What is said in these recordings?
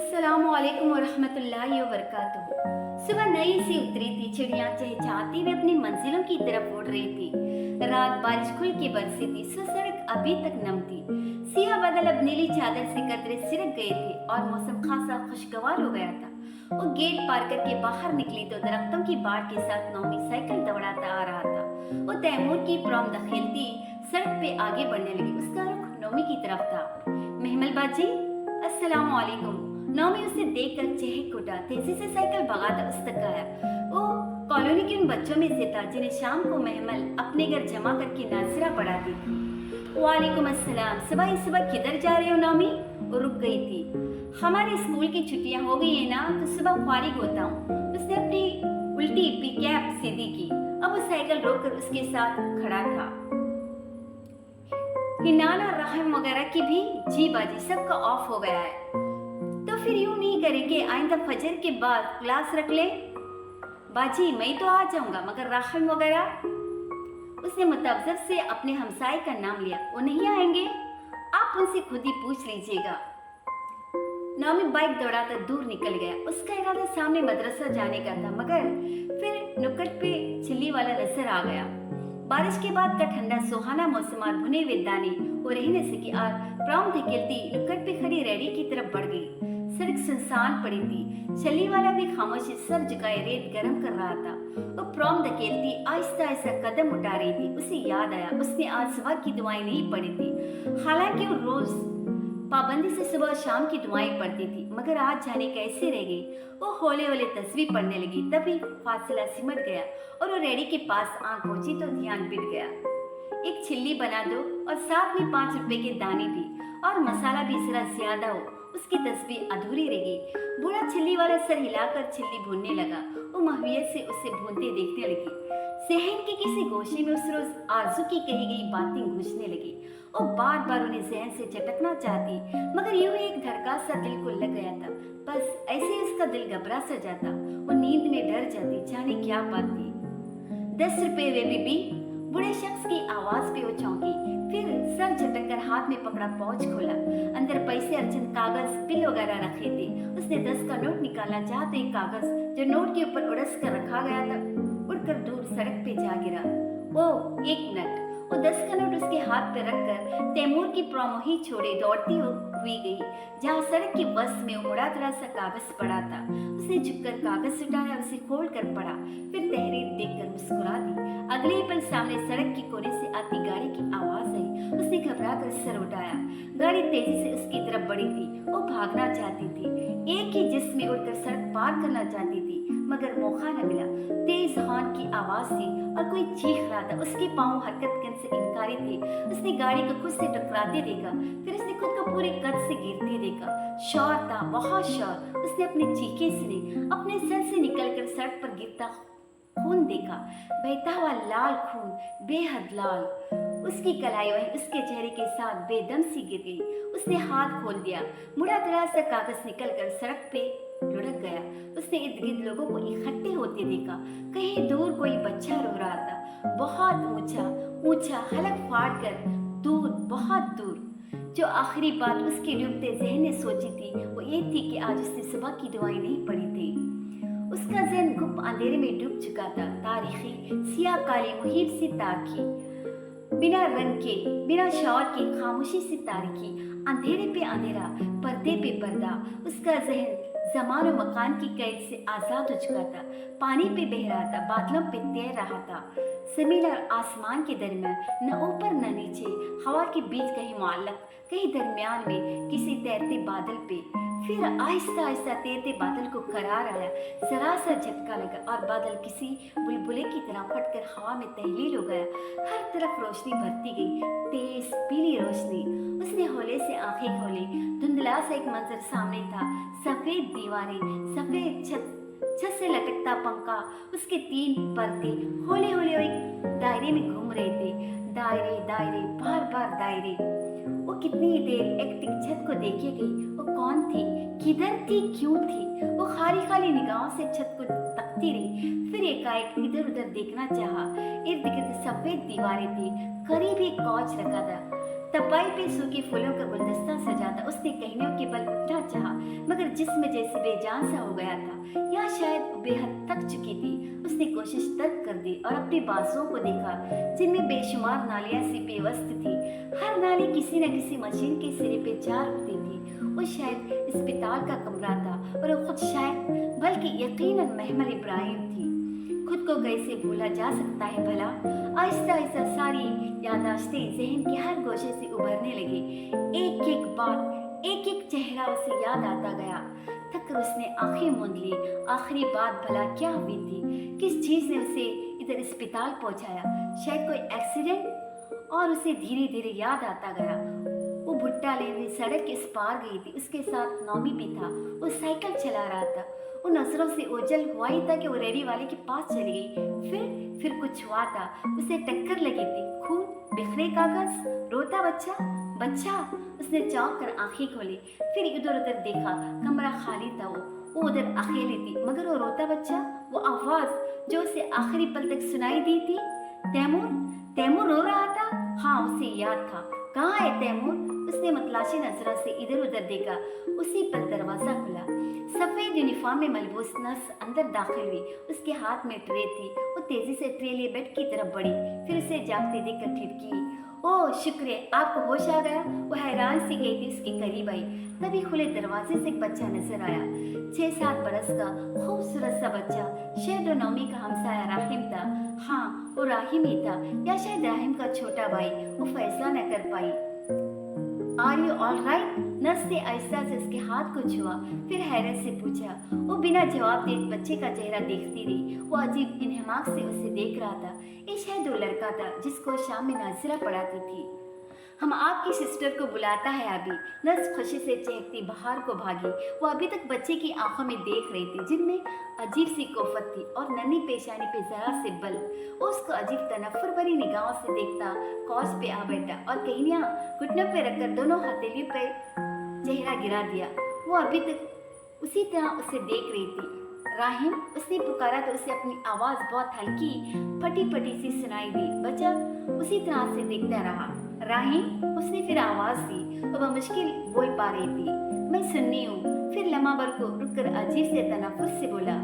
अस्सलामुअलैकुम वरहमतुल्लाहि वबरकातुहू। सुबह नई सी उतरी थी, चिड़िया चहचहाती हुई अपनी मंजिलों की तरफ उड़ रही थी। रात बारिश खुल के बरसी थी, सो सड़क अभी तक नम थी। सियाह बादल अब नीली चादर से कतरे सिरक गए थे और मौसम खासा खुशगवार हो गया था। वो गेट पार करके बाहर निकली तो दरख्तों की बाढ़ के साथ नौमी साइकिल दौड़ाता आ रहा था। वो तैमूर की प्रॉम धकेलती सड़क पे आगे बढ़ने लगी। उसका रुख नौमी की तरफ था। महमल बाजी, अस्सलाम वालेकुम। नौमी उसे देखकर चहक उठा, तेजी से साइकिल भगाता उस तक आया। वो कॉलोनी के उन बच्चों में से था जिन्हें शाम को महमल अपने घर जमा करके नासिरा पढ़ाती थी। वालेकुम अस्सलाम। सुबह सुबह किधर जा रहे हो नौमी? वो रुक गई थी। हमारे स्कूल की छुट्टियां हो गई है ना, तो सुबह फारिग होता हूँ। उसने अपनी उल्टी पी कैप सीधी की। अब वो साइकिल रोककर उसके साथ खड़ा था। हिनान और रहम वगैरह की भी जी बाजी सबका ऑफ हो गया है, तो फिर यूं नहीं करेंगे, आइंदा फजर के बाद क्लास रख ले। बाजी मैं तो आ जाऊंगा, मगर रहम वगैरह? उसने मुतअज्जब से अपने हमसाए का नाम लिया। वो नहीं आएंगे? आप उनसे खुद ही पूछ लीजिएगा। नौमी बाइक दौड़ाता दूर निकल गया। उसका इरादा सामने मदरसा जाने का था, मगर फिर नुक्कड़ पे चिल्ली वाला नजर आ गया। बारिश के बाद का ठंडा सुहाना मौसम और भुने हुए दाने वो रह न सकी और प्रॉम धकेलती नुक्कड़ पे खड़ी रेडी की तरफ बढ़ गई। सड़क सुनसान पड़ी थी। चलने वाला भी खामोशी सर झुकाए रेत गर्म कर रहा था। वो प्रॉम धकेलती आहिस्ता आहिस्ता कदम उठा रही थी। उसे याद आया उसने आज सुबह की दुआएं नहीं पढ़ी थी। हालांकि वो रोज पाबंदी से सुबह शाम की दुआएं पढ़ती थी, मगर आज जाने कैसे रह गई। वो होले होले तस्वीर पढ़ने लगी। तभी फासला सिमट गया और वो रेडी के पास आंख पहुंची तो ध्यान बिट गया। एक छिल्ली बना दो और साथ में 5 रुपए के दाने भी, और मसाला भी जरा ज्यादा हो। उसकी तस्वीर अधूरी रह गई। बूढ़ा छिल्ली वाला सर हिलाकर छिल्ली भूनने लगा। वो महवियत से उसे भूनते देखने लगी। सहन के किसी गोशे में उस रोज आरजू की कही गई बातें गूंजने लगी। वो बार बार उन्हें जहन से झटकना चाहती, मगर यूं ही एक धड़का सा दिल को लग गया था। बस ऐसे ही उसका दिल घबरा सा जाता। वो नींद में डर जाती, जाने क्या बात थी। 10 रुपए वे बीबी? बूढ़े शख्स की आवाज पे वो चौंकी। फिर सर झटक कर हाथ में पकड़ा पाउच खोला। अंदर पैसे और चंद कागज बिल वगैरह रखे थे। उसने 10 का नोट निकालना चाहा तो एक कागज जो नोट के ऊपर उड़स कर रखा गया था उड़कर दूर सड़क पे जा गिरा। ओ 1 मिनट। वो 10 का नोट उसके हाथ पे रखकर तैमूर की प्रॉम ही छोड़े दौड़ती हुई गई जहाँ सड़क की बस में उड़ा दड़ा सा कागज पड़ा था। उसने झुककर कागज उठाया, उसे खोल कर पढ़ा, फिर तहरीर देखकर मुस्कुरा दी। अगले ही पल सामने सड़क के कोने से आती गाड़ी की आवाज आई। उसने घबरा कर सर उठाया। गाड़ी तेजी से उसकी तरफ बढ़ी थी। वो भागना चाहती थी, एक ही जिस्म में उड़कर सड़क पार करना चाहती थी, मगर मौका न मिला। तेज हॉर्न की आवाज थी और कोई चीख रहा था। उसके पांव हरकत करने से इनकारी थे। उसने गाड़ी को खुद से टकराते देखा, फिर उसने खुद को पूरे कद से गिरते देखा। शोर था, बहुत शोर। उसने अपनी चीखें सुनी। अपने सर से निकलकर सड़क पर गिरता खून देखा, बहता हुआ लाल खून, बेहद लाल। उसकी कलाई वहीं उसके चेहरे के साथ बेदम सी गिर गई। उसने हाथ खोल दिया। मुड़ा दड़ा सा कागज निकलकर सड़क पे लुढ़क गया। उसने इर्द गिर्द लोगों को इकट्ठे होते देखा। कहीं दूर कोई बच्चा रो रहा था, बहुत ऊंचा ऊंचा, हलक फाड़ कर, दूर, बहुत दूर। जो आखिरी बात उसके डूबते जहन ने सोची थी वो ये थी कि आज उसने सुबह की दुआएं नहीं पढ़ी थी। उसका जहन गुप्त अंधेरे में डूब चुका था। तारीखी सियाह काली मुहिब सी तारखी, बिना रंग के, बिना शौर के, खामोशी से तारीखी, अंधेरे पे अंधेरा, पर्दे पे पर्दा। उसका जहन जमान और मकान की कैद से आजाद हो चुका था। पानी पे बह रहा था, बादलों पे तैर रहा था। जमीन और आसमान के दरमियान, न ऊपर न नीचे, हवा के बीच कहीं मुअल्लक, कहीं दरमियान में किसी तैरते बादल पे। फिर आहिस्ता आहिस्ता तैरते बादल को करार आया। जरा सा झटका लगा और बादल किसी बुलबुले की तरह फटकर हवा में तहलील हो गया। हर तरफ रोशनी भरती गई, तेज पीली रोशनी। उसने होले से आंखें खोली। धुंधला सा एक मंजर सामने था। सफेद दीवारें, सफेद छत से लटकता पंखा, उसके 3 पर्दे होले होले एक दायरे में घूम रहे थे। दायरे दायरे, बार बार दायरे। वो कितनी देर एक टिक छत को देखे गई। वो कौन थी, किधर थी, क्यों थी? वो खाली खाली निगाहों से छत को तकती रही, फिर एकाएक इधर उधर देखना चाहा। इर्द गिर्द सफेद दीवारें थी। करीब एक कौच रखा था, तपाई पे सूखे फूलों का गुलदस्ता सजा था। उसने कहने के बल उठना चाहा, मगर जिस्म जैसे बेजान सा हो गया था, या शायद वो बेहद थक चुकी थी। उसने कोशिश तर्क कर दी और अपनी बाजुओं को देखा जिनमें बेशुमार नालियां सी बेवस्त थी। हर नाली किसी न किसी मशीन के सिरे पे जा रुकती थी। वो शायद अस्पताल का कमरा था और वो खुद शायद, बल्कि यकीनन महमल इब्राहिम थी। खुद को कैसे भूला जा सकता है भला। आहिस्ता आहिस्ता सारी यादाश्तें जहन के हर गोशे से उभरने लगी। एक एक बात, एक एक चेहरा उसे याद आता गया। थक कर उसने आंखें मूंद ली। आखिरी बात भला क्या हुई थी? किस चीज ने उसे इधर अस्पताल पहुंचाया? शायद कोई एक्सीडेंट। और उसे धीरे धीरे याद आता गया, वो भुट्टा लेने सड़क के इस पार गई थी। उसके साथ नौमी भी था। वो साइकिल चला रहा था। वो नजरों से ओझल हुआ ही था कि वो रेडी वाले के पास चली गई। फिर कुछ हुआ था। उसे टक्कर लगी थी। खून, बिखरे कागज, रोता बच्चा। बच्चा। उसने चौंक कर आंखें खोली, फिर इधर उधर देखा। कमरा खाली था। वो उधर अकेली थी, मगर वो रोता बच्चा, वो आवाज जो उसे आखिरी पल तक सुनाई दी थी। तैमूर, तैमूर रो रहा था। हाँ, उसे याद था। कहाँ है तैमूर? उसने मतलाशी नजरों से इधर उधर देखा। उसी पर दरवाजा खुला। सफेद यूनिफॉर्म में मलबूस नर्स अंदर दाखिल हुई। उसके हाथ में ट्रे थी। वो तेजी से ट्रे लिए बेड की तरफ बढ़ी, फिर उसे जागते देखकर ठिठकी। ओह शुक्र है, आपको होश आ गया। वो हैरान सी गई थी उसके करीब आई। तभी खुले दरवाजे से एक बच्चा नजर आया। 6-7 बरस का खूबसूरत सा बच्चा, शायद वो नौमी का हमसाया राहिम था। हाँ, वो राहिम ही था, या शायद राहिम का छोटा भाई। वो फैसला न कर पाई। Are you all right? Nurse ने आहिस्ता से उसके हाथ को छुआ, फिर हैरत से पूछा। वो बिना जवाब दिए बच्चे का चेहरा देखती रही। वो अजीब इन्हमाक से उसे देख रहा था। ये शायद वो लड़का था जिसको शाम में नाजिरा पढ़ाती थी। हम आपकी सिस्टर को बुलाता है अभी। नर्स खुशी से चहकती बाहर को भागी। वो अभी तक बच्चे की आंखों में देख रही थी, जिनमें अजीब सी कोफत थी और नन्ही पेशानी पे जरा से बल। वो उसको अजीब तनफ्फुर भरी निगाहों से देखता कौस पे आ बैठा और कहिनियां घुटनों पे रखकर दोनों हथेलियों पे चेहरा गिरा दिया। वो अभी तक उसी तरह उसे देख रही थी। राहिम, उसने पुकारा तो उसे अपनी आवाज बहुत हल्की, फटी फटी सी सुनाई दी। बच्चा उसी तरह से देखता रहा। राहिम, उसने फिर आवाज दी। वह मुश्किल बोल पा रही थी। मैं सुन्नी हूँ। फिर लम्हा भर को रुककर अजीब से तनफ्फुस से बोला,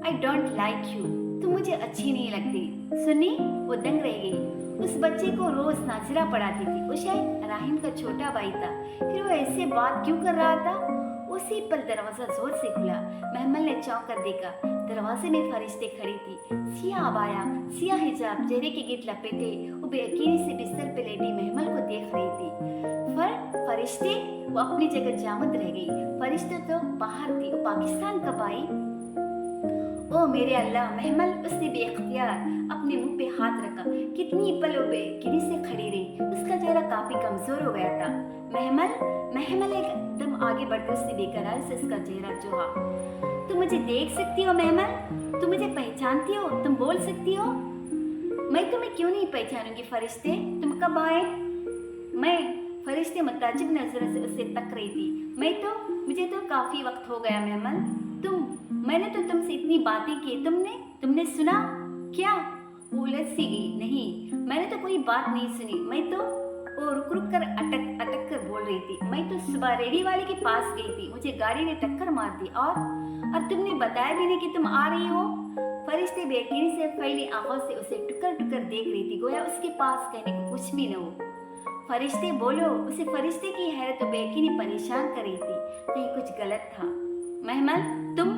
आई डोंट लाइक यू। तुम मुझे अच्छी नहीं लगती। सुन्नी, वो दंग रह गई। उस बच्चे को रोज नाजिरा पढ़ाती थी। वो शायद राहिम का छोटा भाई था। फिर वो ऐसे बात क्यों कर रहा था? उसी पल दरवाजा जोर से खुला। महमल ने चौंक कर देखा। दरवाजे में फरिश्ते खड़ी थी। सियाह अबाया, सियाह हिजाब, चेहरे के गिर्द लपेटे, वो बेयकीनी से बिस्तर पे लेटी महमल को देख रही थी। फरिश्ते? वो अपनी जगह जामद रह गई। फरिश्ते तो बाहर थी। वो पाकिस्तान कब आई? ओ मेरे अल्लाह! महमल, उसने बेख्तियार अपने मुंह पे हाथ रखा। कितनी पल वो बेयकीनी से खड़ी रही। उसका चेहरा काफी कमजोर हो गया था। महमल एकदम आगे बढ़कर उसने बेकरार से उसका चेहरा जोहा। तुम मुझे देख सकती हो महमल? तुम मुझे पहचानती हो? तुम बोल सकती हो? मैं तुम्हें क्यों नहीं पहचानूंगी फरिश्ते? तुम कब आए? फरिश्ते मुताजिब नजरों से उसे तक रही थी। मुझे तो काफी वक्त हो गया महमल। मैंने तो तुमसे इतनी बातें की। तुमने सुना क्या? वो उलझ सी गई। नहीं, मैंने तो कोई बात नहीं सुनी। वो रुक कर अटक कर बोल रही थी। मैं तो सुबह रेडी वाले के पास गई थी। मुझे गाड़ी ने टक्कर मार दी और तुमने बताया भी नहीं कि तुम आ रही हो। फरिश्ते बेयकीनी से फैली आंखों से उसे टुकर टुकर देख रही थी, गोया उसके पास कहने को कुछ भी न हो। फरिश्ते बोलो। उसे फरिश्ते की हैरत तो बेयकीनी परेशान कर रही थी। कहीं कुछ गलत था। महमल, तुम?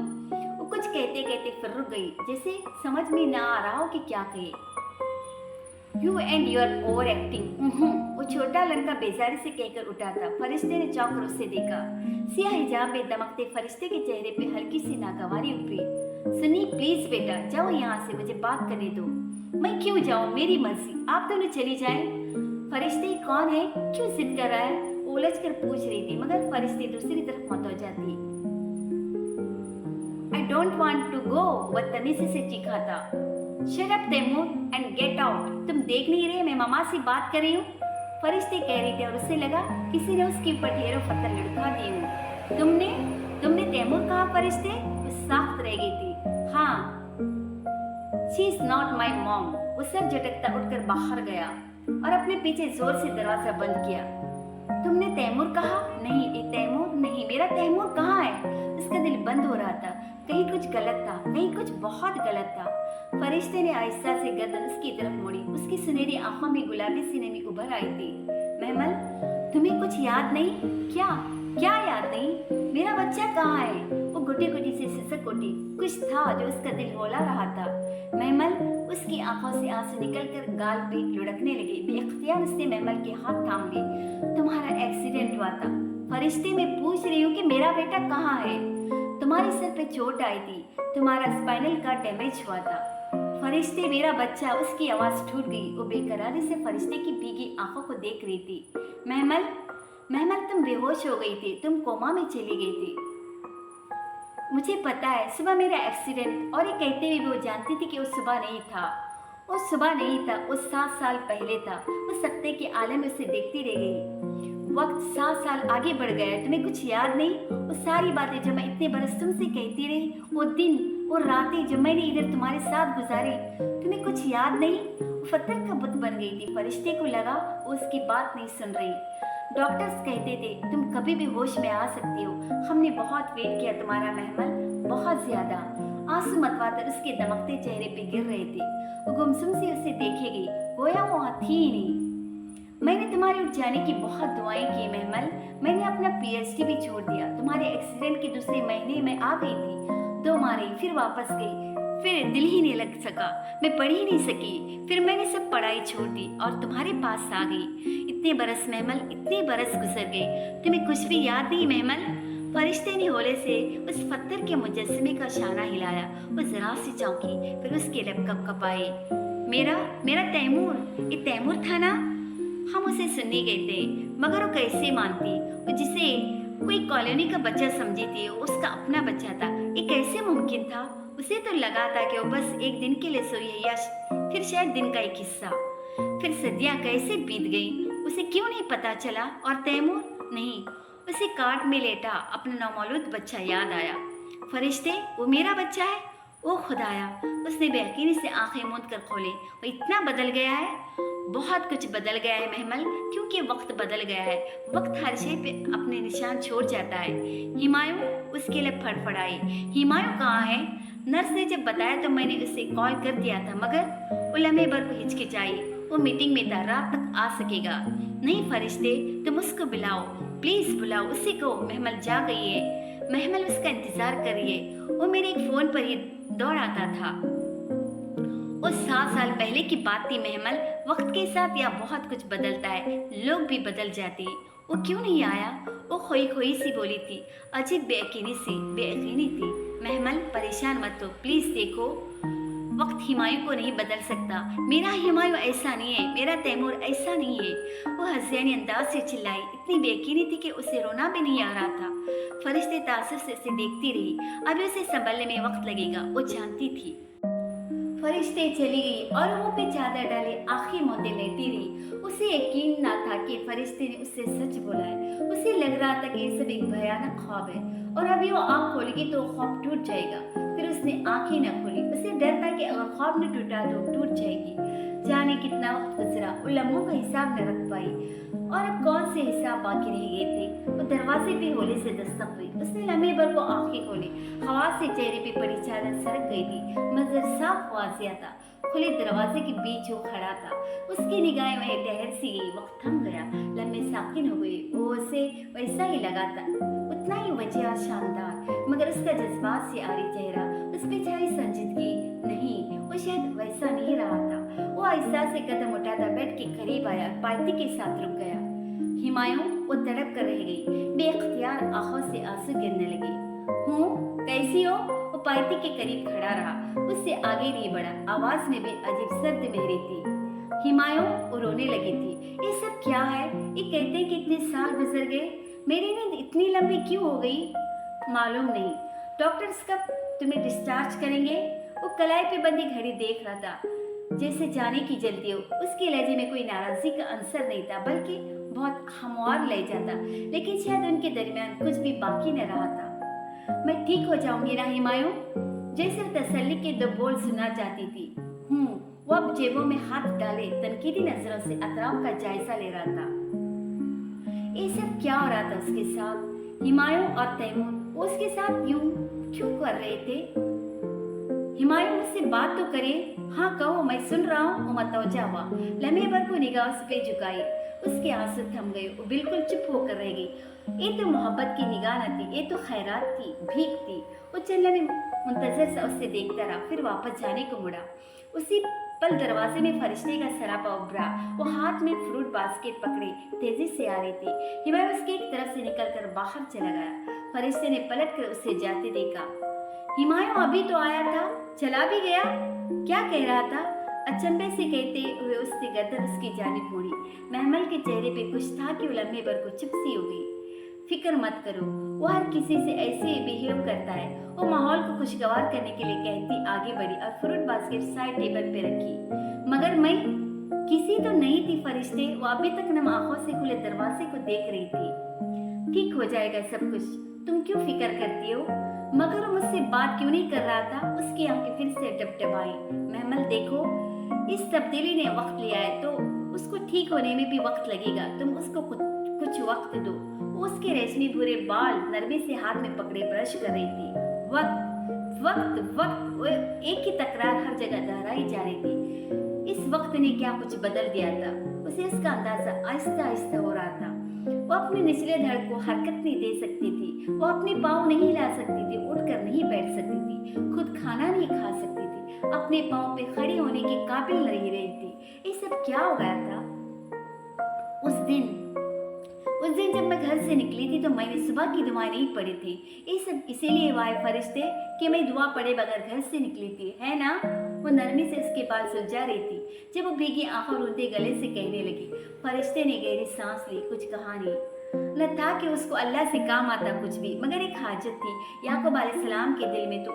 वो कुछ कहते कहते फिर रुक गई, जैसे समझ में ना आ रहा हो कि क्या कहे। You and your overacting। वो छोटा लड़का बेजारी से कहकर उठा था। फरिश्ते ने चौंक कर उसे देखा। सियाह हिजाब में दमकते फरिश्ते के चेहरे पे हल्की सी नागवारी उभरी। सुनी, प्लीज बेटा, जाओ यहाँ से, मुझे बात करने दो। मैं क्यों जाऊँ? मेरी मर्जी, आप दोनों चली जाएं। फरिश्ते कौन है? क्यों जिद कर रहा है? उलझ कर पूछ रही थी, मगर फरिश्ते दूसरी तरफ मत हो जाती। I don't want to go। बदतमीजी से चीखा था। Shut up Taimur and get out। तुम देख नहीं रहे मैं मामा से बात कर रही हूँ? फरिश्ते कह रही थी और उसे लगा किसी ने उसके ऊपर ढेरों पत्थर लुढ़का दिए हों। तुमने तैमूर कहा? फरिश्ते? वो साख्त रह गई थी। हाँ, she is not my mom। वो सर झटकता उठकर बाहर गया और अपने पीछे जोर से दरवाजा बंद किया। तुमने तैमूर कहा? नहीं, ये तैमूर नहीं, मेरा तैमूर कहाँ है? उसका दिल बंद हो रहा था। कहीं कुछ गलत था, कहीं कुछ बहुत गलत था। फरिश्ते ने आहिस्ता से गर्दन उसकी तरफ मोड़ी। उसकी सुनहरी आंखों में गुलाबी सीने में उभर आई थी। महमल, तुम्हें कुछ याद नहीं? क्या? क्या याद नहीं? मेरा बच्चा कहाँ है? वो घुटी घुटी से सिसक उठी। कुछ था जो उसका दिल होला रहा था। महमल, उसकी आंखों से आंसू निकलकर गाल पे लुढ़कने लगे। बेख्तियार उसने महमल के हाथ थाम लिए। तुम्हारा एक्सीडेंट हुआ था। फरिश्ते, मैं पूछ रही हूँ कि मेरा बेटा कहाँ है? तुम्हारे सर पे चोट आई थी, तुम्हारा स्पाइनल का डैमेज हुआ था। फरिश्ते, मेरा बच्चा। उसकी आवाज टूट गई। वो बेकरारी से फरिश्ते की भीगी आंखों को देख रही थी। महमल, महमल, तुम बेहोश हो गई थी, तुम कोमा में चली गई थी। मुझे पता है, सुबह मेरा एक्सीडेंट। और ये कहते हुए वो जानती थी कि वो सुबह नहीं था। वो सुबह नहीं था, वो 7 साल पहले था। वो सत्ते के आलम में उसे देखती रह गई। वक्त 7 साल आगे बढ़ गया है। तुम्हें कुछ याद नहीं? वो सारी बातें जो मैं इतने बरस तुमसे कहती रही, वो दिन, वो रातें जो मैंने इधर तुम्हारे साथ गुजारी, तुम्हें कुछ याद नहीं? वो पत्थर का बुत बन गई थी। फरिश्ते को लगा वो उसकी बात नहीं सुन रही। डॉक्टर्स कहते थे तुम कभी भी होश में आ सकती हो। हमने बहुत वेट किया तुम्हारा महमल, बहुत ज्यादा। आंसू मतवाकर उसके दमकते चेहरे पे गिर रहे थे। वो गुमसुम से उसे देखेगी, गोया वो वहाँ थी ही नहीं। मैंने तुम्हारे उठ जाने की बहुत दुआएं की महमल। मैंने अपना पीएचडी भी छोड़ दिया। तुम्हारे एक्सीडेंट के दूसरे महीने में आ गई थी। 2 माह रही, फिर वापस गई। फिर दिल ही नहीं लग सका, मैं पढ़ ही नहीं सकी। फिर मैंने सब पढ़ाई छोड़ दी और तुम्हारे पास आ गई। इतने बरस महमल, इतने बरस गुजर गए, तुम्हें कुछ भी याद नहीं महमल? फरिश्ते ने होले से उस पत्थर के मुजस्समे का शाना हिलाया। वो जरा सी चौंकी, फिर उसके लब कपकपाए। मेरा मेरा तैमूर, ये तैमूर था ना? हम उसे सुनने गए थे, मगर वो कैसे मानती? वो जिसे कोई कॉलोनी का बच्चा समझी थी, उसका अपना बच्चा था। ये कैसे मुमकिन था? उसे तो लगा था कि वो बस एक दिन के लिए सोई है, या फिर शायद दिन का एक हिस्सा। फिर सदियां कैसे बीत गईं, उसे क्यों नहीं पता चला? और तैमूर नहीं, उसे काट में लेटा अपना नौमौलूद बच्चा याद आया। फरिश्ते, वो मेरा बच्चा है? ओ खुदाया! उसने बेयकीनी से आंखें मूंद कर खोली। वो इतना बदल गया है? बहुत कुछ बदल गया है महमल, क्योंकि वक्त बदल गया है। वक्त हर शय पे अपने निशान छोड़ जाता है। हिमायूं, उसके लिए फड़फड़ाई। हिमायूं कहाँ है? नर्स ने जब बताया तो मैंने उसे कॉल कर दिया था, मगर वो लम्हे भर को हिचकिचाई। वो मीटिंग में था, रात तक आ सकेगा नहीं। फरिश्ते, तुम उसको बुलाओ, प्लीज बुलाओ, उसी को। महमल जा गई है। महमल उसका इंतजार कर रही है। वो मेरे एक फोन पर ही दौड़ आता था। वो 7 साल पहले की बात थी महमल। वक्त के साथ यह बहुत कुछ बदलता है, लोग भी बदल जाते हैं। वो क्यों नहीं आया? वो खोई खोई सी बोली थी, अजीब बेयकीनी थी। महमल, परेशान मत हो, प्लीज देखो। वक्त हिमायूं को नहीं बदल सकता। मेरा हिमायूं ऐसा नहीं है, मेरा तैमूर ऐसा नहीं है। वो हंसियानी अंदाज से चिल्लाई। इतनी बेयकीनी थी कि उसे रोना भी नहीं आ रहा था। फरिश्ते तासुर से उसे देखती रही। अभी उसे संभलने में वक्त लगेगा, वो जानती थी। फरिश्ते चली गई और मुंह पे चादर डाले आंखें मूंदे लेटी रही। उसे यकीन ना था कि फरिश्ते ने उससे सच बोला है। उसे लग रहा था कि ये सब एक भयानक ख्वाब है और अभी वो आंख खोलेगी तो ख्वाब टूट जाएगा। फिर उसने आंखें न खोली। उसे डर था कि अगर ख्वाब न टूटा तो टूट जाएगी। जाने कितना वक्त गुजरा, वो लम्हों का हिसाब न रख पाई। और अब कौन से हिसाब बाकी रह गए थे? वो दरवाजे पे होले से दस्तक हुई। उसने लम्हे भर को आंखें खोली। हवा से चेहरे पे पड़ी चादर सरक गई थी। मंजर साफ वाजिया था। खुले दरवाजे के बीच वो खड़ा था। उसकी निगाहें वहीं ठहर सी गई। वक्त थम गया, लम्हे साकिन हो गए। वो उसे वैसा ही लगा था, उतना ही वजह और शानदार, मगर उसका जज्बात से आरी चेहरा, उस पे छाई संजीदगी नहीं, वो शायद वैसा नहीं रहा था। वो आहिस्ता से कदम उठाता बेड के करीब आया, पायती के साथ रुक गया। हिमायूं, वो तड़प कर रह गई। बेख्तियार आंखों से आंसू गिरने लगे। हूँ, कैसी हो? वो पायती के करीब खड़ा रहा, उससे आगे नहीं बढ़ा। आवाज में भी अजीब सर्द बहरी थी। हिमायूं, वो रोने लगी थी। ये सब क्या है? ये कहते हैं कि इतने साल गुजर गए, मेरी नींद इतनी लंबी क्यों हो गई? मालूम नहीं। डॉक्टर्स कब तुम्हें डिस्चार्ज करेंगे? वो कलाई पे बंदी घड़ी देख रहा था, जैसे जाने की जल्दी हो। उसके लहजे में कोई नाराजगी का अंसर नहीं था, बल्कि बहुत हमवार लहजा था। लेकिन शायद उनके दरमियान कुछ भी बाकी न रहा था। मैं ठीक हो जाऊंगी ना हिमायूं? जैसे तसल्ली के 2 बोल सुना चाहती थी। वो अब जेबों में हाथ डाले तनकीदी नजरों से अतराफ का जायजा ले रहा था। ये सब क्या हो रहा था उसके साथ? हिमायूं और तैमूर वो उसके साथ यूं क्यों कर रहे थे? हिमायूं मुझसे बात तो करे। हाँ कहो, मैं सुन रहा हूँ। वो मतवजा हुआ, लम्हे भर को निगाह उस पे झुकाई। उसके आंसू थम गए, वो बिल्कुल चुप होकर रह गई। ये तो मोहब्बत की निगाह न थी, ये तो खैरात की भीख थी। वो चंदन मुंतजर सा उससे देखता रहा, फिर वापस जाने को मुड़ा। उसी पल दरवाजे में फरिश्ते का सरापा उभरा। वो हाथ में फ्रूट बास्केट पकड़े तेजी से आ रही थी। हिमायूं उसकी एक तरफ से निकलकर बाहर चला गया। फरिश्ते ने पलट कर उसे जाते देखा। हिमायूं अभी तो आया था, चला भी गया? क्या कह रहा था? अचंभे से कहते हुए उसने गर्दन उसकी जानिब मोड़ी। महमल के चेहरे पे कुछ था कि वो लम्हे भर को चुप सी हो गई। फिक्र मत करो, वो हर किसी से ऐसे बिहेव करता है। वो माहौल को खुशगवार करने के लिए कहती आगे बढ़ी और फ्रूट बास्केट साइड टेबल पे रखी। मगर मैं किसी तो नहीं थी फरिश्ते। वो अभी तक नम आंखों से खुले दरवाजे को देख रही थी। ठीक हो जाएगा सब कुछ, तुम क्यों फिक्र करती हो? मगर वो मुझसे बात क्यों नहीं कर रहा था? उसकी आंखें फिर से डबडबाई। महमल देखो, इस तब्दीली ने वक्त लिया है तो उसको ठीक होने में भी वक्त लगेगा। तुम उसको कुछ वक्त दो। वो उसके रेशमी भूरे बाल नरमी से हाथ में पकड़े ब्रश कर रही थी। वक्त वक्त वक्त, वो एक ही तकरार हर जगह दोहराई जा रही थी। इस वक्त ने क्या कुछ बदल दिया था? उसे इसका अंदाजा आहिस्ता आहिस्ता हो रहा था। वो अपने निचले धड़ को हरकत नहीं दे सकती थी। वो अपने पाँव नहीं हिला सकती थी, उठकर नहीं बैठ सकती थी, खुद खाना नहीं खा सकती थी, अपने पाँव पे खड़ी होने के काबिल नहीं रही थी। ये सब क्या हो गया था? उस दिन जब मैं घर से निकली थी तो मैंने सुबह की दुआ नहीं पढ़ी थी। ये सब इसीलिए हुआ है फरिश्ते कि मैं दुआ पढ़े बगैर घर से निकली थी, है ना? वो नरमी से उसके बाल सुलझा रही थी जब वो भीगी आंखों रूंधे गले से कहने लगी। फरिश्ते ने गहरी सांस ली। कुछ कहा नहीं। न था कि उसको अल्लाह से काम आता कुछ भी, मगर एक हाजत थी याकूब अलैहिस्सलाम के दिल में, तो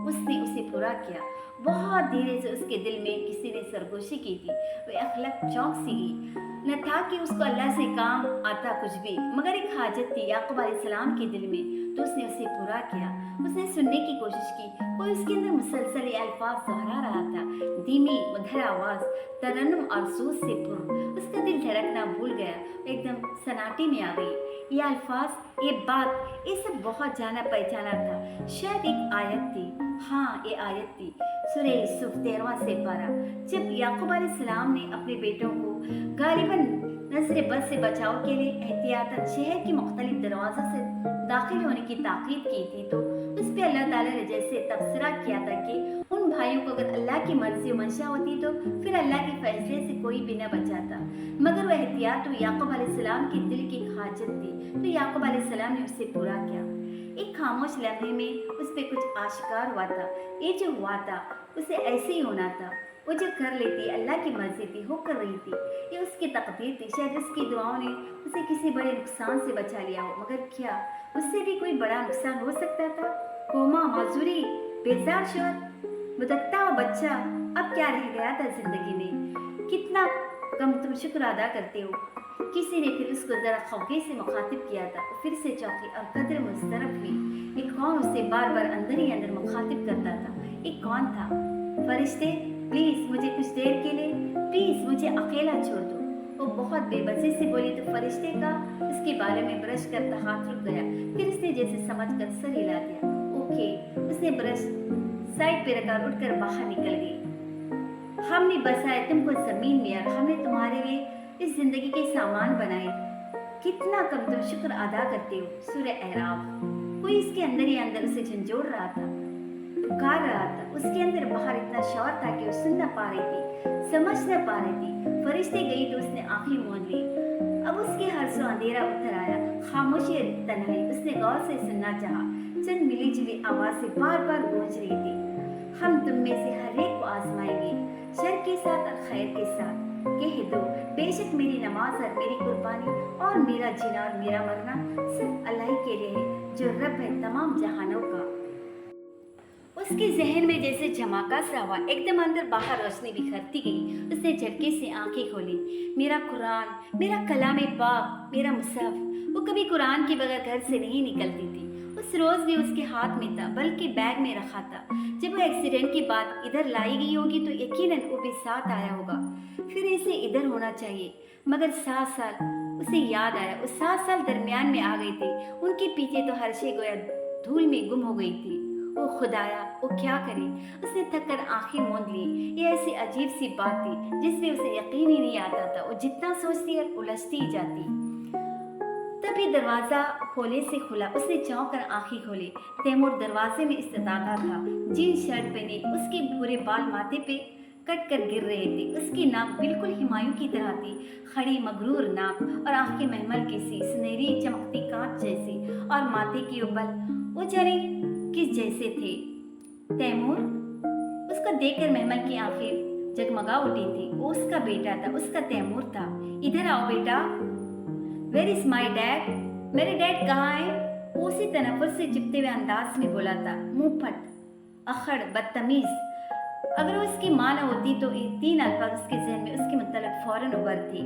उसने उसे पूरा किया। बहुत धीरे से उसके दिल में किसी ने सरगोशी की थी। वह अखलक चौंक सी गई। न था कि उसको अल्लाह से काम आता कुछ भी, मगर एक हाजत थी याकूब अलैहिस्सलाम के दिल में, तो उसने उसे पूरा किया। उसने सुनने की कोशिश की। कोई उसके अंदर मुसलसल ये अल्फाज दोहरा रहा था, धीमी मधुर आवाज, तरन्नुम और सूर से पुर। उसका दिल धड़कना भूल गया, एकदम सन्नाटे में आ गई। ये अल्फाज, ये बात, ये सब बहुत जाना पहचाना था। शायद एक आयत थी। हाँ, ये आयत थी सूरह यूसुफ 13वां से 12। जब याकूब अलैहिस्सलाम ने अपने बेटों को गालिबन नजर बद से बचाव के लिए एहतियातन शहर के मुख्तलिफ दरवाजों से दाखिल होने की ताकीद की थी, तो उस पर अल्लाह ताला ने जैसे तबसरा किया था कि उन भाइयों को अगर अल्लाह की मर्जी और मंशा होती तो फिर अल्लाह के फैसले से कोई भी न बचाता। मगर वह एहतियात तो याकूब अलैहिस्सलाम के दिल की हाजत थी, तो याकूब अलैहिस्सलाम ने उसे पूरा किया। एक खामोश लम्हे में उस पर कुछ आश्कार हुआ था। ये जो हुआ था उसे ऐसे ही होना था। वो जो कर लेती अल्लाह की मर्जी थी, हो कर रही थी, ये उसकी तकदीर थी। शायद उसकी दुआओं ने उसे किसी बड़े नुकसान से बचा लिया हो, मगर क्या उससे भी कोई बड़ा नुकसान हो सकता था? कोमा, माजूरी, बेजार शोर, भटकता हुआ बच्चा, अब क्या रह गया था जिंदगी में? कितना कम तुम शुक्र अदा करते हो। किसी ने फिर उसको जरा खौफे से मुखातिब किया था। फिर से चौंकी और कदर मुस्तरफ हुई। एक कौन उसे बार बार अंदर ही अंदर मुखातिब करता था? एक कौन था? फरिश्ते, प्लीज मुझे कुछ देर के लिए, प्लीज मुझे अकेला छोड़ दो। वो बहुत बेबसी से बोली तो फरिश्ते का उसके बालों में ब्रश करता हाथ रुक गया। फिर उसने जैसे समझ कर सर हिला दिया। ओके, उसने ब्रश साइड पे रखा, उठकर बाहर निकल गई। हमने बसाया तुमको जमीन में और हमने तुम्हारे लिए इस जिंदगी के सामान बनाए। कितना कम तुम शुक्र अदा करते हो। सूरह अहराफ। कोई इसके अंदर ही अंदर उसे झंझोड़ रहा था, पुकार रहा था। उसके अंदर बाहर इतना शोर था कि वो सुन न पा रही थी, समझ न पा रही थी। फरिश्ते गई तो उसने आंखें मूंद ली। अब उसके हर सो अंधेरा उतर आया, खामोशी तन्हाई। उसने गौर से सुनना चाहा। चंद मिली जुली आवाजें बार बार गूंज रही थी। हम तुम में से हर एक को आजमाएंगे, शर के साथ और खैर के साथ। कह दो, बेशक मेरी नमाज और मेरी कुर्बानी और मेरा जीना और मेरा मरना सब अल्लाह के लिए है, जो रब है तमाम जहानों का। उसके जहन में जैसे झमाका सा हुआ, एकदम अंदर बाहर रोशनी बिखरती गई। उसने झटके से आंखें खोली। मेरा कुरान, मेरा कलाम पाक, मेरा मुसहफ। वो कभी कुरान के बगैर घर से नहीं निकलती थी। उस रोज भी उसके हाथ में था, बल्कि बैग में रखा था। जब वो एक्सीडेंट की बात इधर लाई गई होगी तो यकीनन वो भी साथ आया होगा। फिर इसे इधर होना चाहिए, मगर 7 साल उसे याद आया वो 7 साल दरमियान में आ गई थी। उनके पीछे तो हर शे गोया धूल में गुम हो गई थी। वो खुदाया, वो क्या करे। उसने थक कर आंखें मूंद ली। ये ऐसी अजीब सी बात थी जिसमें उसे यकीन ही नहीं आता था। वो जितना सोचती और उलझती ही जाती। तभी दरवाजा खोले से खुला। उसने चौंक कर आंखें खोली। तैमूर दरवाजे में इस्तेताका था। जीन शर्ट पहने, उसके भूरे बाल माथे पे कट कर गिर रहे थे। उसकी नाक बिल्कुल हुमायूं की तरह थी, खड़ी मगरूर नाक, और आंखें महमल की सी सुनहरी चमकती कांच जैसी, और माथे के उबल वो जाने किस जैसे थे। तैमूर, उसको देखकर महमल की आंखें जगमगा उठी थी। वो उसका बेटा था, उसका तैमूर था। इधर आओ बेटा। Where is my dad? मेरे डैड कहाँ हैं? वो उसी तनफ्फुर से चिपते हुए अंदाज में बोला था। मुंह फट, अखड़, बदतमीज। अगर वो उसकी माँ न होती तो ये 3 अल्फाज उसके जहन में उसके मतलब फौरन उभरते।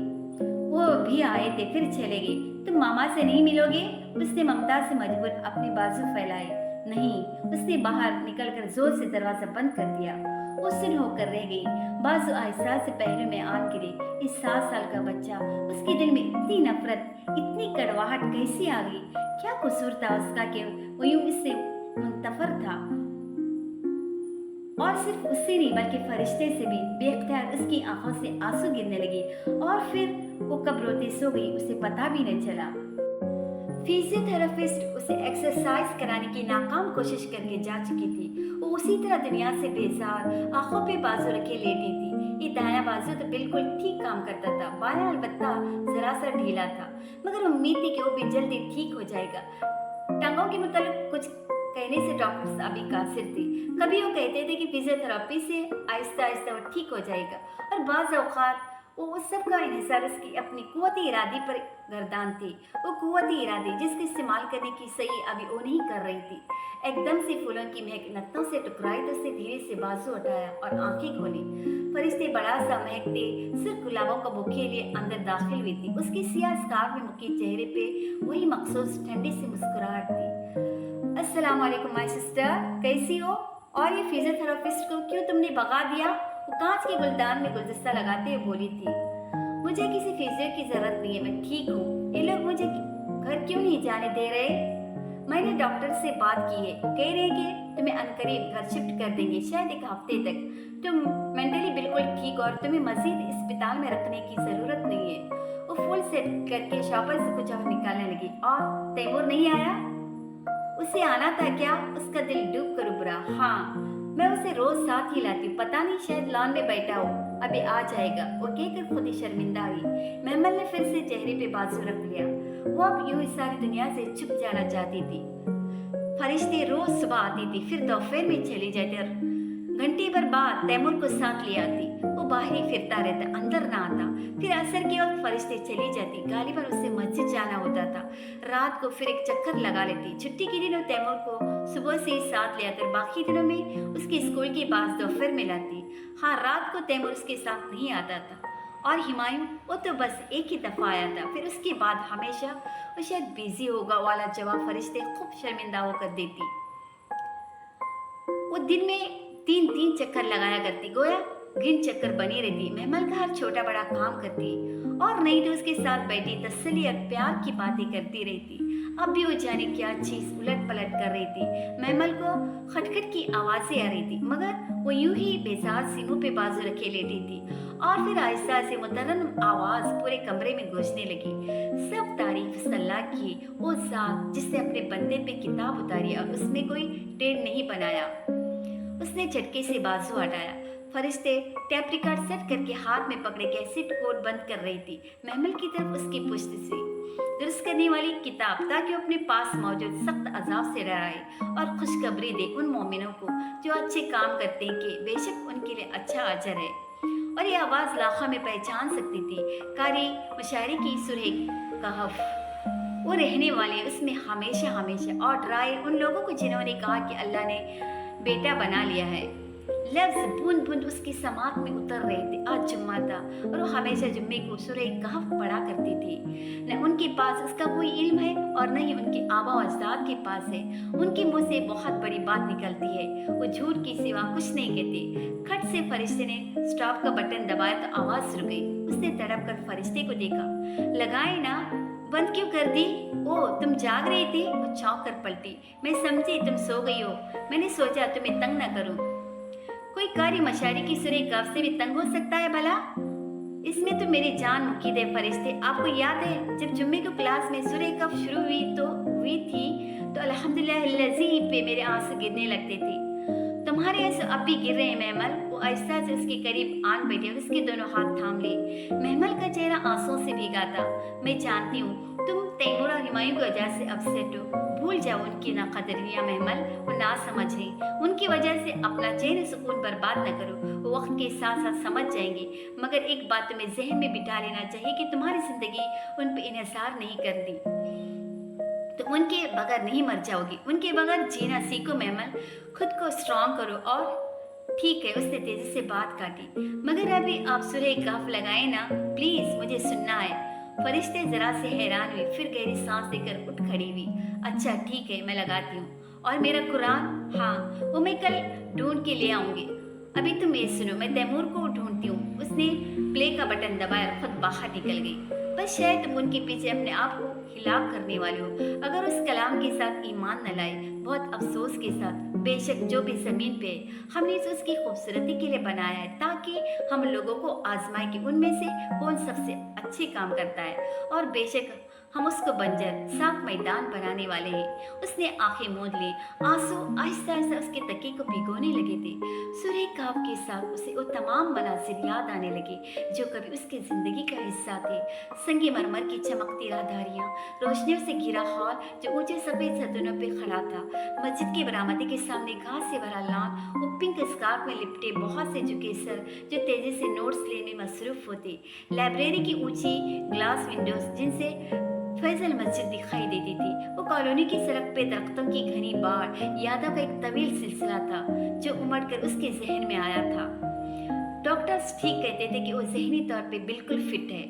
वो भी आए थे, फिर चले गए। तुम मामा से नहीं मिलोगे? उसने ममता से मजबूर अपने बाजू फैलाए। नहीं। उसने बाहर निकलकर जोर से दरवाजा बंद कर दिया। वो सुन होकर रह गई। बाजू आहिस्ता से पहलू में आन गिरे। इस 7 साल का बच्चा, उसके दिल में इतनी नफरत, इतनी कड़वाहट कैसी आ गई? क्या कसूर था उसका कि वो यूं इससे मुंतफर था? और सिर्फ उससे नहीं बल्कि फरिश्ते से भी। बेख्तियार उसकी आंखों से आंसू गिरने लगे, और फिर वो कब रोते सो गई उसे पता भी न चला। फिजियोथेरेपिस्ट उसे एक्सरसाइज कराने की नाकाम कोशिश करके जा चुकी थी। वो उसी तरह दुनिया से बेजार, आंखों पे बाजू रखे लेटी थी। ये दायां बाजू तो बिल्कुल ठीक काम करता था, बायां अलबत्ता जरा सा ढीला था, मगर उम्मीद थी कि वो भी जल्दी ठीक हो जाएगा। टांगों के मुताबिक कुछ कहने से डॉक्टर साहब कासिर थे। कभी वो कहते थे कि फिजियोथेरेपी से आहिस्ता आहिस्ता वो ठीक हो जाएगा, और बाज़ औक़ात वो उस सब का इन्हिसार उसकी अपनी कुव्वती इरादे पर गर्दान थी। वो कुव्वती इरादे जिसके इस्तेमाल करने की सही अभी वो नहीं कर रही थी। एकदम से फूलों की महक नत्थों से टकराई तो उसने धीरे से बाजू उठाया और आंखें खोली। फरिश्ते बड़ा सा महकते सिर्फ गुलाबों का बुके लिए अंदर दाखिल हुई थी। उसकी सियाह स्कार्फ में मुके चेहरे पे वही मखसूस ठंडी सी मुस्कुराहट थी। अस्सलाम वालेकुम माय सिस्टर, कैसी हो? और ये फिजियोथेरेपिस्ट को क्यों तुमने भगा दिया? वो कांच के गुलदान में गुलदस्ता लगाते हुए बोली थी। मुझे किसी फिजियो की जरूरत नहीं है, मैं ठीक हूँ। ये लोग मुझे घर क्यों नहीं जाने दे रहे? मैंने डॉक्टर से बात की है, वो कह रहे हैं कि तुम्हें अनकरीब घर शिफ्ट कर देंगे, शायद 1 हफ्ते तक। तुम मेंटली बिल्कुल ठीक और तुम्हें मजीद अस्पताल में रखने की जरूरत नहीं है। वो फुल सेट करके शॉपर से कुछ और निकालने लगी। और तैमूर नहीं आया? उसे आना था क्या? उसका दिल डूब कर उभरा। हाँ, मैं उसे रोज साथ ही लाती हूँ, पता नहीं शायद लॉन में बैठा हो, अभी आ जाएगा। वो कहकर खुद ही शर्मिंदा हुई। महमल ने फिर से चेहरे पे बाजू रख लिया। वो अब यूं इस सारी दुनिया से छुप जाना चाहती थी। फरिश्ते रोज सुबह आती थी, फिर दोपहर में चली जाती और घंटे भर बाद तैमूर को साथ ले आती। वो बाहर ही फिरता रहता, अंदर ना आता। फिर असर के वक्त फरिश्ते चली जाती। गालिबन उससे मस्जिद जाना होता था। रात को फिर एक चक्कर लगा लेती। छुट्टी के दिनों तैमूर को सुबह से ही साथ ले आकर बाकी दिनों में उसके स्कूल के पास दोपहर में लाती। हाँ, रात को तैमूर उसके साथ नहीं आता था। और हुमायूं, वो तो बस एक ही दफ़ा आया था, फिर उसके बाद हमेशा वो शायद बिजी होगा वाला जवाब फरिश्ते खूब शर्मिंदा होकर देती। वो दिन में 3-3 चक्कर लगाया करती, गोया गिन चक्कर बनी रहती। महमल का हर छोटा बड़ा काम करती, और नहीं तो उसके साथ बैठी तसल्ली और प्यार की बातें करती रहती। अब भी वो जाने क्या चीज उलट पलट कर रही थी। महमल को खटखट की आवाजें आ रही थी, मगर वो यूं ही बेजार सी मुंह पे बाजू रखे लेटी थी। और फिर आहिस्ता से मुतरन्नम आवाज पूरे कमरे में गूंजने लगी। सब तारीफ अल्लाह की, वो जात जिसने अपने बंदे पे किताब उतारी और उसमें कोई टेढ़ नहीं बनाया। उसने झटके से बाजू हटाया। फरिश्ते टैप रिकॉर्ड सेट करके हाथ में पकड़े कैसेट कोड बंद कर रही थी। महमल की तरफ उसकी पुश्त से दुरुस्त करने वाली किताब, ताकि अपने पास मौजूद सख्त अजाब से डराए और खुशखबरी दे उन मोमिनों को जो अच्छे काम करते हैं कि बेशक उनके लिए अच्छा अजर है। और ये आवाज़ लाखा में पहचान सकती थी। कारी मुशायरे की सुरेख कहफ वो रहने वाले उसमें हमेशा हमेशा, और डराए उन लोगों को जिन्होंने कहा कि अल्लाह ने बेटा बना लिया है। लफ्ज बूंद बूंद उसकी समात में उतर रहे थे। आज जुम्मा था और वो हमेशा जुम्मे को सूरह कहफ पढ़ा करती थी। न उनके पास उसका कोई इल्म है और न ही उनके आबा और अजदाद के पास है। उनके मुंह से बहुत बड़ी बात निकलती है, वो झूठ के सिवा कुछ नहीं कहते। खट से फरिश्ते ने स्टॉप का बटन दबाया तो आवाज रुक गई। उसने तड़प कर फरिश्ते को देखा। लगाए ना, बंद क्यों कर दी? ओ, तुम जाग रही थी? वो चौंक कर पलटी। मैं समझी तुम सो गई हो, मैंने सोचा तुम्हें तंग न करूं। कोई कारी मशारी की सूरह कफ से भी तंग हो सकता है भला? इसमें तो मेरी जान मुकीद है फरिश्ते। आपको याद है जब जुम्मे को क्लास में सूरह कफ शुरू हुई थी तो अल्हम्दुलिल्लाह लज़ी पे मेरे आंसू गिरने लगते थे। तुम्हारे आंसू अब भी गिर रहे हैं महमल। वो आहिस्ता से उसके करीब आन बैठी और उसके दोनों हाथ थाम लिए। महमल का चेहरा आंसुओं से भीगा था। मैं जानती हूँ तुम तैमूर और हुमायूं की वजह से अपसेट हो। भूल जाओ उनकी नाकदरियाँ महमल, वो ना समझ है। उनकी वजह से अपना चैन सुकून बर्बाद न करो, वो वक्त के साथ साथ समझ जाएंगे। मगर एक बात तुम्हें जहन में बिठा लेना चाहिए कि तुम्हारी जिंदगी उन पर इन्हिसार नहीं कर दी तो उनके बगैर नहीं मर जाओगी। उनके बगैर जीना सीखो महमल, खुद को स्ट्रांग करो। और ठीक है, उसने तेजी से बात काटी, मगर अभी आप सूरह कफ लगाए ना, प्लीज मुझे सुनना है। फरिश्ते जरा से हैरान हुए, फिर गहरी सांस लेकर उठ खड़ी हुई। अच्छा ठीक है, मैं लगाती हूँ। और मेरा कुरान? हाँ, वो मैं कल ढूंढ के ले आऊंगी। अभी तुम ये सुनो, मैं तैमूर को ढूंढती हूँ। उसने प्ले का बटन दबाया और खुद बाहर निकल गई। बस शायद तुम उनके पीछे अपने आप को हिलाक करने वाले हो अगर उस कलाम के साथ ईमान न लाए। बहुत अफसोस के साथ, बेशक जो भी जमीन पे है, हमने इसे उसकी खूबसूरती के लिए बनाया है ताकि हम लोगों को आजमाए कि उनमें से कौन सबसे अच्छे काम करता है। और बेशक हम उसको बंजर साफ मैदान बनाने वाले हैं। उसने आंखें मूंद ली। आंसू आहिस्ता आहिस्ता उसके तकिए को भिगोने लगे थे। सूर्य काफ के साथ उसे वो तमाम मनाजिर याद आने लगे जो कभी उसकी जिंदगी का हिस्सा थे। संगी मरमर की चमकती राहदारियां, रोशनियों से घिरा हॉल जो ऊंचे सफेद सतनों पे खड़ा था, मस्जिद के बरामदे के सामने घास से भरा लॉन, वो पिंक स्कार्फ में लिपटे बहुत से झुके सर जो तेजी से नोट्स लेने में मसरूफ होते, लाइब्रेरी की ऊंची ग्लास विंडोज जिनसे फैजल मस्जिद दिखाई देती थी। वो कॉलोनी की सड़क पे दरख्तों की घनी बाढ़ यादों का एक तवील सिलसिला था जो उमड़ कर उसके जहन में आया था। डॉक्टर्स ठीक कहते थे कि वो जहनी तौर पे बिल्कुल फिट है।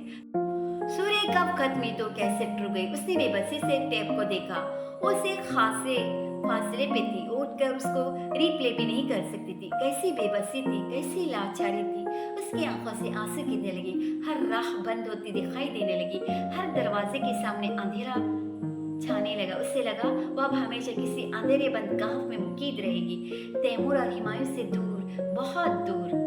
सूर्य कब खत्म हुई तो कैसे टूट गई। उसने बेबसी से टेप को देखा। वो उसे खासे फासले पे थी, उठकर उसको रिप्ले भी नहीं कर सकती थी। कैसी बेबसी थी, कैसी लाचारी थी। उसकी आंखों से आंसू गिरने लगे, हर राह बंद होती दिखाई देने लगी, हर दरवाजे के सामने अंधेरा छाने लगा। उससे लगा वो अब हमेशा किसी अंधेरे बंद गांव में मुकीद रहेगी, तैमूर और हुमायूं से दूर, बहुत दूर।